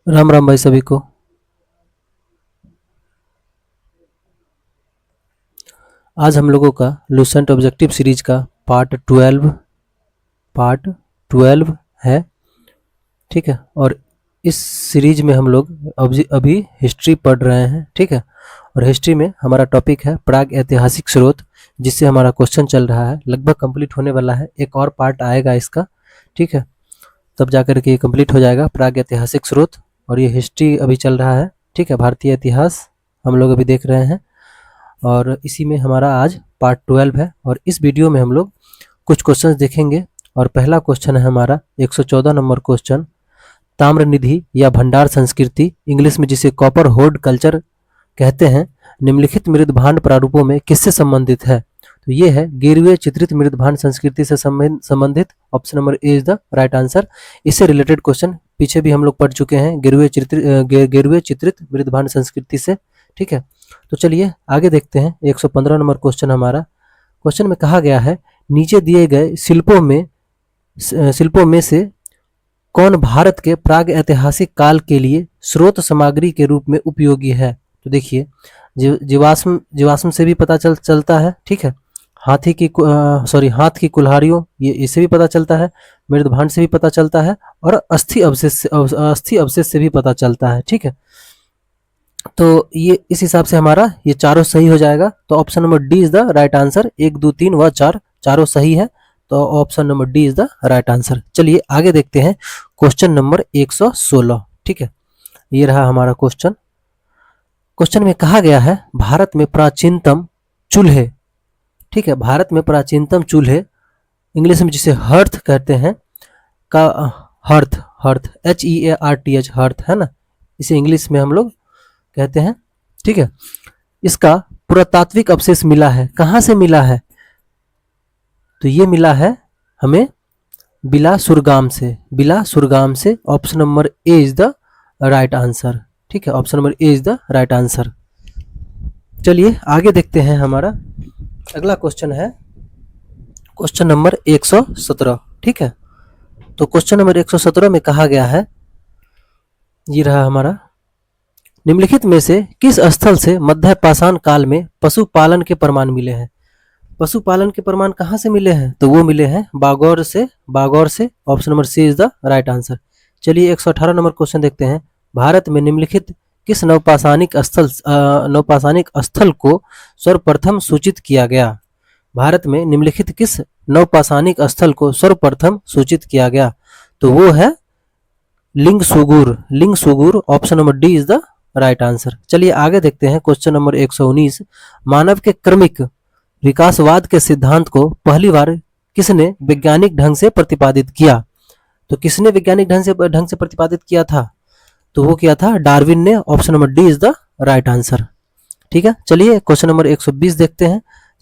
राम राम भाई सभी को। आज हम लोगों का लूसेंट ऑब्जेक्टिव सीरीज का पार्ट 12 है। ठीक है। और इस सीरीज में हम लोग अभी हिस्ट्री पढ़ रहे हैं। ठीक है। और हिस्ट्री में हमारा टॉपिक है प्राग ऐतिहासिक स्रोत, जिससे हमारा क्वेश्चन चल रहा है, लगभग कंप्लीट होने वाला है। एक और पार्ट आएगा इसका। ठीक है। तब जाकर के ये कंप्लीट हो जाएगा प्राग ऐतिहासिक स्रोत। और ये हिस्ट्री अभी चल रहा है। ठीक है। भारतीय इतिहास हम लोग अभी देख रहे हैं। और इसी में हमारा आज पार्ट 12 है। और इस वीडियो में हम लोग कुछ क्वेश्चंस देखेंगे। और पहला क्वेश्चन है हमारा 114 नंबर क्वेश्चन, ताम्र निधि या भंडार संस्कृति, इंग्लिश में जिसे कॉपर होर्ड कल्चर कहते हैं, निम्नलिखित मृदभांड प्रारूपों में किससे संबंधित है? तो ये है गिरवे चित्रित मृदभांड संस्कृति से संबंधित। Option number A is the right answer. इससे रिलेटेड क्वेश्चन पीछे भी हम लोग पढ़ चुके हैं, गिरवे चित्रित मृदभांड संस्कृति से। ठीक है। तो चलिए आगे देखते हैं। 115 नंबर क्वेश्चन हमारा। क्वेश्चन में कहा गया है, नीचे दिए गए शिल्पों में से कौन भारत के प्राग ऐतिहासिक काल के लिए स्रोत सामग्री के रूप में उपयोगी है? तो देखिए, जीवाश्म से भी पता चलता है। ठीक है। हाथ की कुल्हाड़ियों, ये इससे भी पता चलता है। मृदभांड से भी पता चलता है। और अस्थि अवशेष से भी पता चलता है। ठीक है। तो ये इस हिसाब से हमारा ये चारों सही हो जाएगा। तो option number D is the right answer. 1, 2, 3 व 4 चारों सही है। तो option number D is the right answer. चलिए आगे देखते हैं क्वेश्चन नंबर 116। ठीक है। ये रहा हमारा क्वेश्चन। क्वेश्चन में कहा गया है, भारत में प्राचीनतम चूल्हे, ठीक है, भारत में प्राचीनतम चूल्हे, इंग्लिश में जिसे हर्थ कहते हैं, का हर्थ हर्थ HEARTH हर्थ है ना, इसे इंग्लिश में हम लोग कहते हैं। ठीक है। इसका पुरातात्विक अवशेष मिला है, कहाँ से मिला है? तो ये मिला है हमें बिलासुरगाम से। Option number A is the right answer. ठीक है। Option number A is the right answer. चलिए आगे देखते हैं। हमारा अगला क्वेश्चन है क्वेश्चन नंबर 117। ठीक है। तो क्वेश्चन नंबर 117 में कहा गया है, ये रहा हमारा, निम्नलिखित में से किस स्थल से मध्य पाषाण काल में पशुपालन के प्रमाण मिले हैं? पशुपालन के प्रमाण कहाँ से मिले हैं? तो वो मिले हैं बागौर से। Option number C is the right answer. चलिए 118 नंबर क्वेश्चन देखते हैं। भारत में निम्नलिखित किस नवपाषाणिक स्थल को सर्वप्रथम सूचित किया गया? भारत में निम्नलिखित किस नवपाषाणिक स्थल को सर्वप्रथम सूचित किया गया? तो वो है Lingsugur. Option number D is the right answer. चलिए आगे देखते हैं क्वेश्चन नंबर 119। मानव के क्रमिक विकासवाद के सिद्धांत को पहली बार किसने वैज्ञानिक ढंग से प्रतिपादित किया? तो किसने वैज्ञानिक ढंग से प्रतिपादित किया था? तो वो किया था डार्विन ने। Option number D is the right answer. ठीक है। चलिए क्वेश्चन नंबर 120 देखते हैं।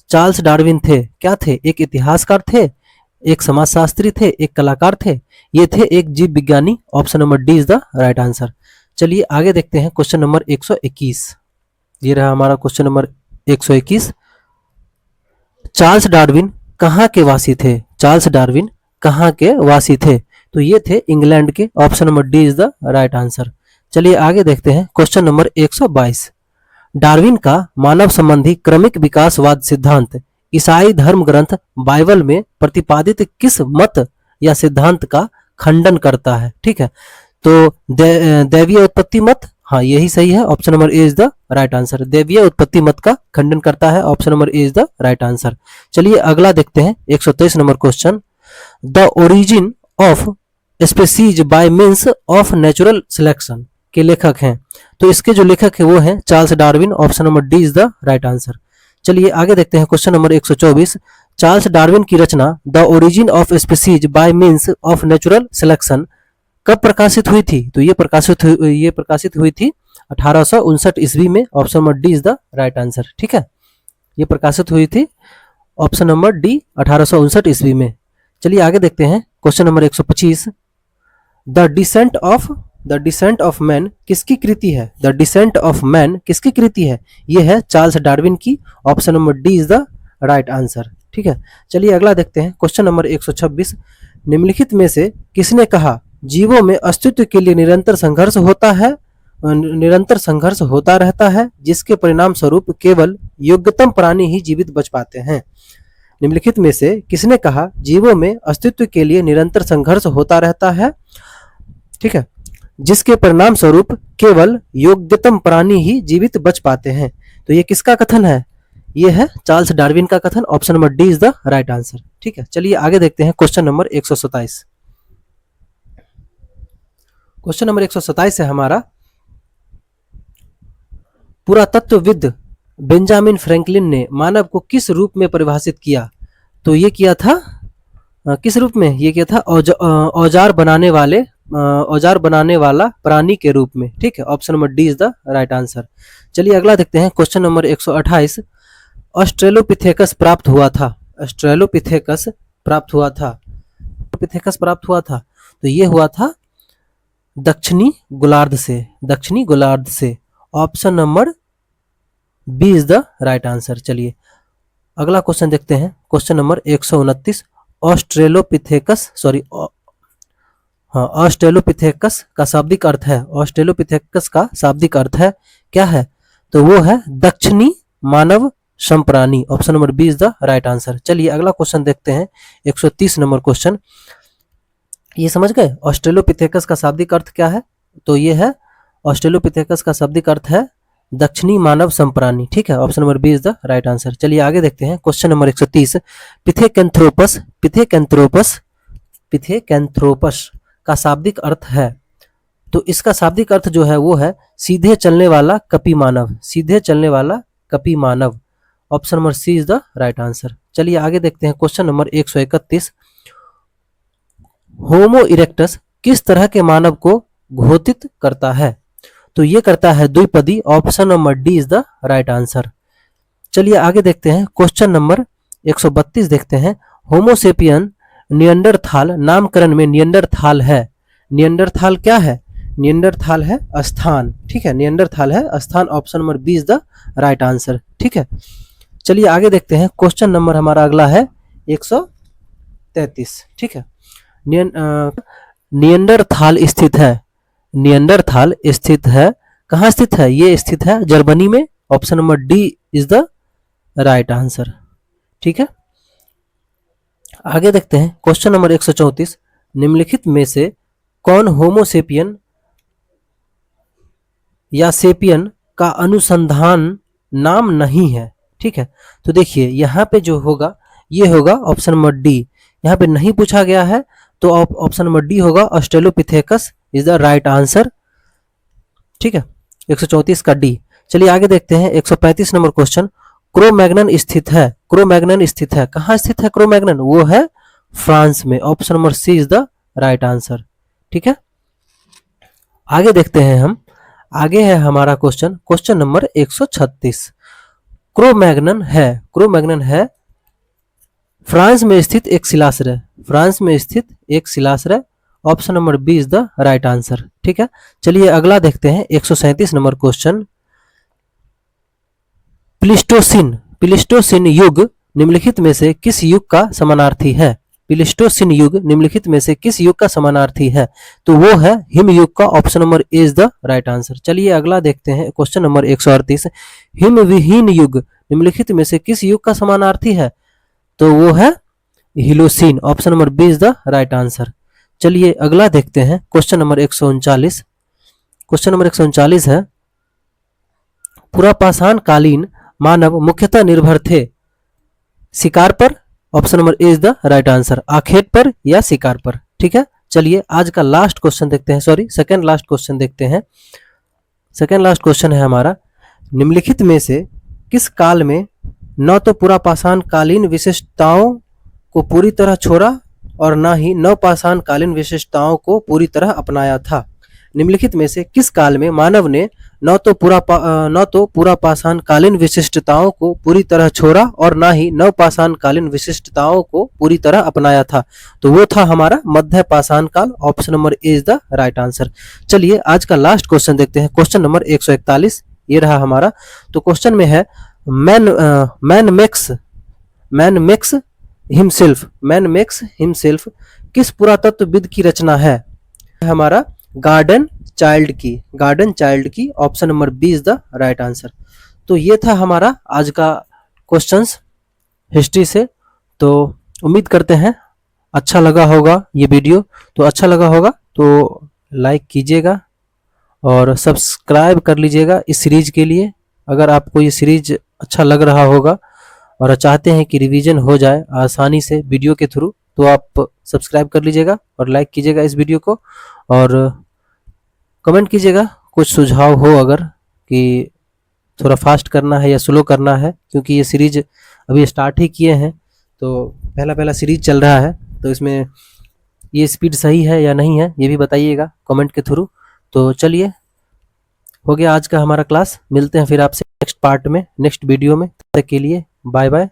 चार्ल्स डार्विन थे, क्या थे? एक इतिहासकार थे, एक समाजशास्त्री थे, एक कलाकार थे, ये थे एक जीव विज्ञानी। Option number D is the right answer. चलिए आगे देखते हैं क्वेश्चन नंबर 121। ये रहा हमारा क्वेश्चन नंबर 121। चार्ल्स डार्विन कहाँ के वासी थे? तो ये थे इंग्लैंड के। Option number D is the right answer. चलिए आगे देखते हैं क्वेश्चन नंबर 122। डार्विन का मानव संबंधी क्रमिक विकासवाद सिद्धांत ईसाई धर्म ग्रंथ बाइबल में प्रतिपादित किस मत या सिद्धांत का खंडन करता है? ठीक है। तो दैवीय उत्पत्ति मत, हाँ यही सही है। Option number A is the right answer. दैवीय उत्पत्ति मत का खंडन करता है। Option number A is the right answer. चलिए अगला देखते हैं 123 number question. The origin of species by means of natural selection के लेखक हैं। तो इसके जो लेखक है वो हैं Charles Darwin. Option number D is the right answer. चलिए आगे देखते हैं क्वेश्चन नंबर 124। चार्ल्स डार्विन की रचना the origin of species by means of natural selection कब प्रकाशित हुई थी? तो ये प्रकाशित हुई थी 1859 ईस्वी में। Option number D is the right answer. ठीक है। ये प्रकाशित हुई थी ऑप्शन नंबर डी 1859 ईस्वी में। चलिए आगे देखते हैं question number 125। The descent of man किसकी कृति है? द डिसेंट ऑफ मैन किसकी कृति है? ये है चार्ल्स डार्विन की। Option number D is the right answer. ठीक है। चलिए अगला देखते हैं क्वेश्चन नंबर 126। निम्नलिखित में से किसने कहा जीवों में अस्तित्व के लिए निरंतर संघर्ष होता रहता है, जिसके परिणाम स्वरूप केवल योग्यतम प्राणी ही जीवित बच पाते हैं। निम्नलिखित में से किसने कहा जीवों में अस्तित्व के लिए निरंतर संघर्ष होता रहता है, ठीक है, जिसके परिणाम स्वरूप केवल योग्यतम प्राणी ही जीवित बच पाते हैं? तो ये किसका कथन है? ये है चार्ल्स डार्विन का कथन। Option number D is the right answer. ठीक है, चलिए आगे देखते हैं क्वेश्चन नंबर 127। क्वेश्चन नंबर 127 है हमारा, पुरातत्वविद बेंजामिन फ्रैंकलिन ने मानव को किस रूप में परिभाषित किया? तो ये किया था किस रूप में? ये किया था औजार बनाने वाला प्राणी के रूप में। ठीक है, option number D is the right answer. चलिए अगला देखते हैं क्वेश्चन नंबर 128। ऑस्ट्रेलोपिथेकस प्राप्त हुआ था। ऑस्ट्रेलोपिथेकस प्राप्त हुआ था तो ये हुआ था दक्षिणी गोलार्ध से। Option number B is the right answer. चलिए अगला क्वेश्चन देखते हैं, क्वेश्चन नंबर 129। ऑस्ट्रेलोपिथेकस का शाब्दिक अर्थ है, क्या है? तो वो है दक्षिणी मानव संप्राणी। Option number B is the right answer. चलिए अगला क्वेश्चन देखते हैं, 130 नंबर क्वेश्चन। ये समझ गए ऑस्ट्रेलोपिथेकस का शाब्दिक अर्थ क्या है? तो ये है ऑस्ट्रेलोपिथेकस का शाब्दिक अर्थ है दक्षिणी मानव संप्राणी। ठीक है, option number B is the right answer. चलिए आगे देखते हैं क्वेश्चन नंबर 130। पिथेकैंथ्रोपस का शाब्दिक अर्थ है, तो इसका शाब्दिक अर्थ जो है वो है सीधे चलने वाला कपी मानव। Option number C is the right answer. चलिए आगे देखते हैं क्वेश्चन नंबर 131। होमो इरेक्टस किस तरह के मानव को घोषित करता है? तो ये करता है द्विपदी। Option number D is the right answer. चलिए आगे देखते हैं क्वेश्चन नंबर 132 देखते हैं। होमोसेपियन नियंडरथाल नामकरण में नियंडरथाल है। नियंडरथाल क्या है? नियंडरथाल है स्थान। ठीक है, नियंडरथाल है स्थान। Option number B is the right answer. ठीक है, चलिए आगे देखते हैं क्वेश्चन नंबर हमारा अगला है 133। ठीक है, नियंडरथाल स्थित है कहाँ स्थित है? ये स्थित है जर्मनी में। Option number D is the right answer. ठीक है, आगे देखते हैं क्वेश्चन नंबर 134। निम्नलिखित में से कौन होमोसेपियन या सेपियन का अनुसंधान नाम नहीं है? ठीक है, तो देखिए यहाँ पे जो होगा ये होगा ऑप्शन नंबर डी। यहाँ पे नहीं पूछा गया है तो ऑप्शन नंबर डी होगा Australopithecus is the right answer. ठीक है, 134 का डी। चलिए आगे देखते हैं 135 नंबर क्वेश्चन। क्रोमैग्नन स्थित है कहाँ स्थित है क्रोमैग्नन? वो है फ्रांस में। Option number C is the right answer. ठीक है, आगे देखते हैं हम। आगे है हमारा क्वेश्चन नंबर 136। क्रोमैग्नन है फ्रांस में स्थित एक शिलाश्रय। Option number B is the right answer. ठीक है, चलिए अगला देखते हैं 137 नंबर क्वेश्चन। प्लीस्टोसीन युग निम्नलिखित में से किस युग का समानार्थी है? प्लीस्टोसीन युग निम्नलिखित में से किस युग का समानार्थी है? तो वो है हिम युग का। Option number A is the right answer. चलिए अगला देखते हैं क्वेश्चन नंबर 138। हिमविहीन युग निम्नलिखित में से किस युग का समानार्थी है? तो वो है Holocene. Option number B is the right answer. चलिए अगला देखते हैं क्वेश्चन नंबर 139। क्वेश्चन नंबर 139 है, पुरापाषाण कालीन मानव मुख्यतः निर्भर थे शिकार पर। Option number A is the right answer. आखेट पर या शिकार पर। ठीक है, चलिए आज का लास्ट क्वेश्चन देखते हैं, सेकंड लास्ट क्वेश्चन देखते हैं। सेकंड लास्ट क्वेश्चन है हमारा, निम्नलिखित में से किस काल में न तो पुरापाषाण कालीन विशिष्टताओं को पूरी तरह छोड़ा और न ही नवपाषाण कालीन विशिष्टताओं को पूरी तरह अपनाया था? निम्नलिखित में से किस काल में मानव ने न तो पुरापाषाण कालीन विशिष्टताओं को पूरी तरह छोड़ा और न ही नवपाषाण कालीन विशिष्टताओं को पूरी तरह अपनाया था? तो वो था हमारा मध्य पाषाण काल। Option number A is the right answer. चलिए आज का लास्ट क्वेश्चन देखते हैं, क्वेश्चन नंबर 141। ये रहा हमारा। तो क्वेश्चन में है, मैन मेक्स हिमसेल्फ किस पुरातत्वविद की रचना है? हमारा गार्डन चाइल्ड की option number B is the right answer. तो ये था हमारा आज का क्वेश्चंस हिस्ट्री से। तो उम्मीद करते हैं अच्छा लगा होगा ये वीडियो। तो अच्छा लगा होगा तो लाइक कीजिएगा और सब्सक्राइब कर लीजिएगा इस सीरीज के लिए। अगर आपको ये सीरीज अच्छा लग रहा होगा और चाहते हैं कि रिवीजन हो जाए आसानी से वीडियो के थ्रू, तो आप सब्सक्राइब कर लीजिएगा और लाइक कीजिएगा इस वीडियो को, और कमेंट कीजिएगा कुछ सुझाव हो अगर कि थोड़ा फास्ट करना है या स्लो करना है, क्योंकि ये सीरीज अभी स्टार्ट ही किए हैं तो पहला सीरीज चल रहा है, तो इसमें ये स्पीड सही है या नहीं है ये भी बताइएगा कमेंट के थ्रू। तो चलिए, हो गया आज का हमारा क्लास। मिलते हैं फिर आपसे नेक्स्ट पार्ट में, नेक्स्ट वीडियो में। तब तक के लिए बाय बाय।